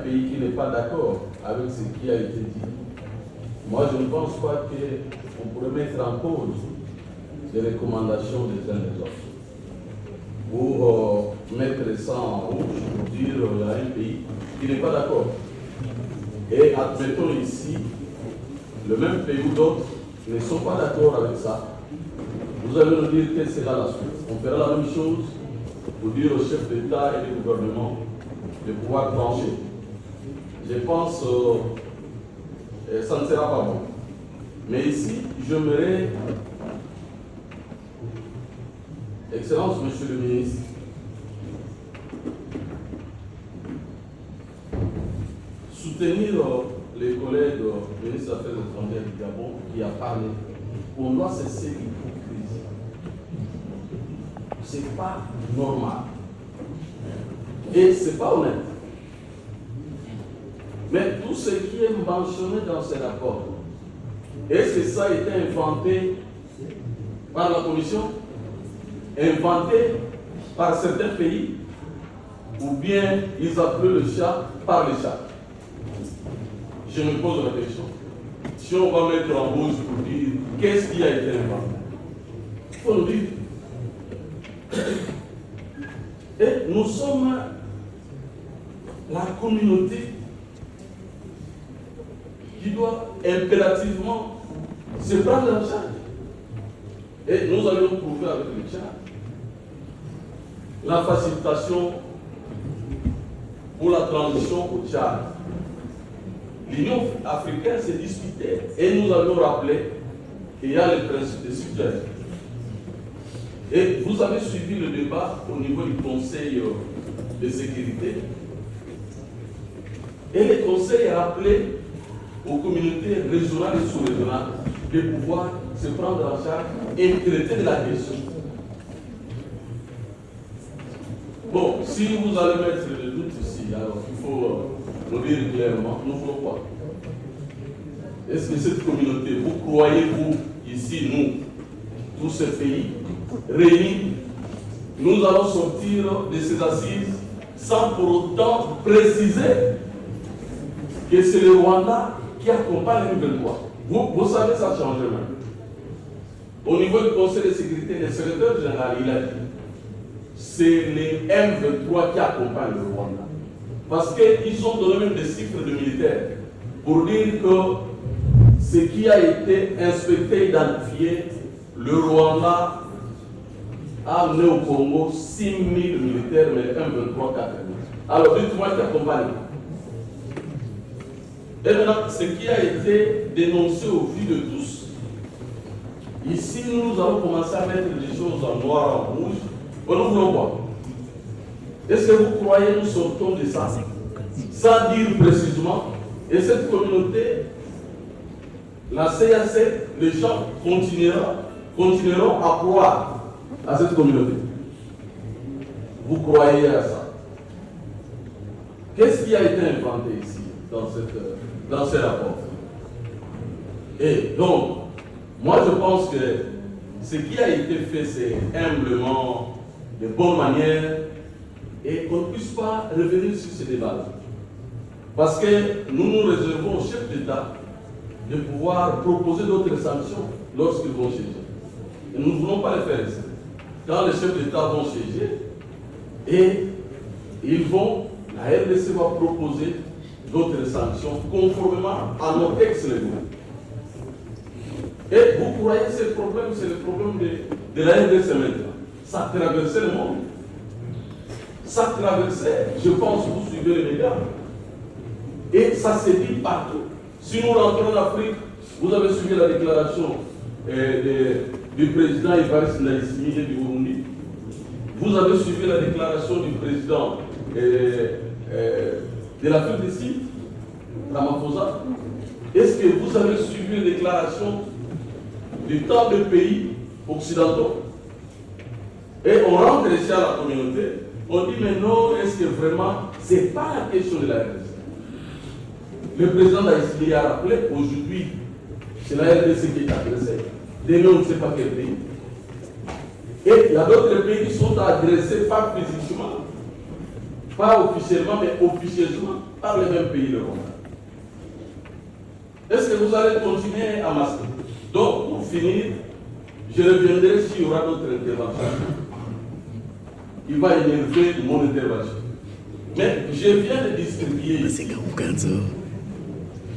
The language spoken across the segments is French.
pays qui n'est pas d'accord avec ce qui a été dit, moi je ne pense pas qu'on pourrait mettre en cause les recommandations des uns des autres. Pour mettre ça en rouge, pour dire qu'il y a un pays qui n'est pas d'accord. Et admettons ici, le même pays ou d'autres ne sont pas d'accord avec ça. Vous allez nous dire quelle sera la suite. On fera la même chose pour dire aux chefs d'État et de gouvernement de pouvoir trancher. Je pense que ça ne sera pas bon. Mais ici, j'aimerais, Excellence, Monsieur le Ministre, soutenir les collègues du ministre des Affaires étrangères du Gabon qui a parlé. On doit cesser l'hypocrisie. Ce n'est pas normal. Et ce n'est pas honnête. Mais tout ce qui est mentionné dans ces rapports, est-ce que ça a été inventé par la Commission, inventé par certains pays, ou bien ils appellent le chat par le chat? Je me pose la question. Si on va mettre en pause pour dire qu'est-ce qui a été inventé, il faut nous dire. Et nous sommes la communauté qui doit impérativement se prendre en charge. Et nous allons prouver avec le Tchad la facilitation pour la transition au Tchad. L'Union africaine s'est disputée et nous avons rappelé qu'il y a le principe de subsidiarité. Et vous avez suivi le débat au niveau du Conseil de sécurité. Et le Conseil a rappelé aux communautés régionales et sous-régionales de pouvoir se prendre en charge et traiter de la question. Bon, si vous allez mettre le doute ici, alors il faut nous dire clairement, nous ferons quoi? Est-ce que cette communauté, vous croyez-vous, ici, nous, tous ces pays, réunis, nous allons sortir de ces assises sans pour autant préciser que c'est le Rwanda qui accompagne le M23. Vous savez, ça change même. Au niveau du Conseil de sécurité, le secrétaire général, il a dit c'est les M23 qui accompagnent le Rwanda. Parce qu'ils ont donné même des chiffres de militaires pour dire que ce qui a été inspecté, identifié, le Rwanda a amené au Congo 6 000 militaires, mais M23 4 000. Alors dites-moi qui accompagne. Et maintenant, ce qui a été dénoncé au vu de tous, ici nous allons commencer à mettre les choses en noir, en rouge. Nous voulons voir. Est-ce que vous croyez que nous sortons de ça sans dire précisément? Et cette communauté, la CAC, les gens continueront à croire à cette communauté. Vous croyez à ça? Qu'est-ce qui a été inventé ici, dans ces rapports? Et donc, moi je pense que ce qui a été fait, c'est humblement, de bonne manière, et qu'on ne puisse pas revenir sur ce débat. Parce que nous nous réservons aux chefs d'État de pouvoir proposer d'autres sanctions lorsqu'ils vont siéger. Et nous ne voulons pas le faire ici. Quand les chefs d'État vont siéger, et la RDC va proposer d'autres sanctions conformément à nos textes légaux. Et vous croyez que ce problème, c'est le problème de la RDC maintenant? Ça traversait le monde. Ça traversait, je pense, vous suivez les médias. Et ça s'est dit partout. Si nous rentrons en Afrique, vous avez suivi la déclaration du président Evariste Ndayishimiye du Burundi. Vous avez suivi la déclaration du président de l'Afrique du Sud, Ramaphosa. Est-ce que vous avez suivi les déclarations du tant de pays occidentaux? Et on rentre ici à la communauté, on dit mais non, est-ce que vraiment, ce n'est pas la question de la RDC. Le président Ndayishimiye a rappelé aujourd'hui, c'est la RDC qui est agressée. Demain, on ne sait pas quel pays. Et il y a d'autres pays qui sont agressés pas physiquement, pas officiellement, mais officieusement, par les mêmes pays européens. Est-ce que vous allez continuer à masquer? Donc, pour finir, je reviendrai s'il y aura d'autres interventions. Il va énerver mon intervention. Mais je viens de distribuer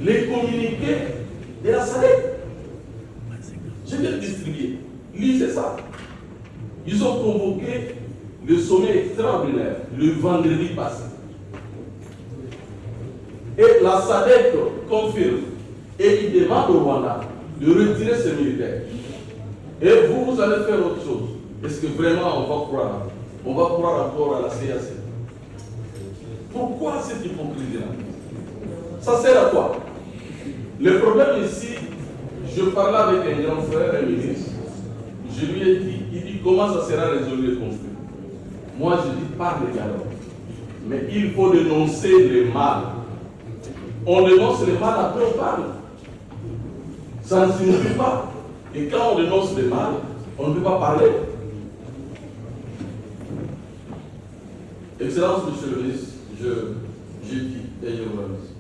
les communiqués de la SADC. Je viens de distribuer. Lisez ça. Ils ont convoqué le sommet extraordinaire le vendredi passé. Et la SADC confirme et il demande au Rwanda de retirer ses militaires. Et vous allez faire autre chose. Est-ce que vraiment on va croire encore à la CAC? Pourquoi cette hypocrisie-là? Ça sert à quoi? Le problème ici, je parlais avec un grand frère, un ministre. Je lui ai dit, il dit comment ça sera résolu le conflit? Moi je dis pas de dialogue. Mais il faut dénoncer le mal. On dénonce le mal, après on parle. Ça ne signifie pas. Et quand on dénonce le mal, on ne peut pas parler. Excellence, Monsieur le ministre, je dis et je vous remercie.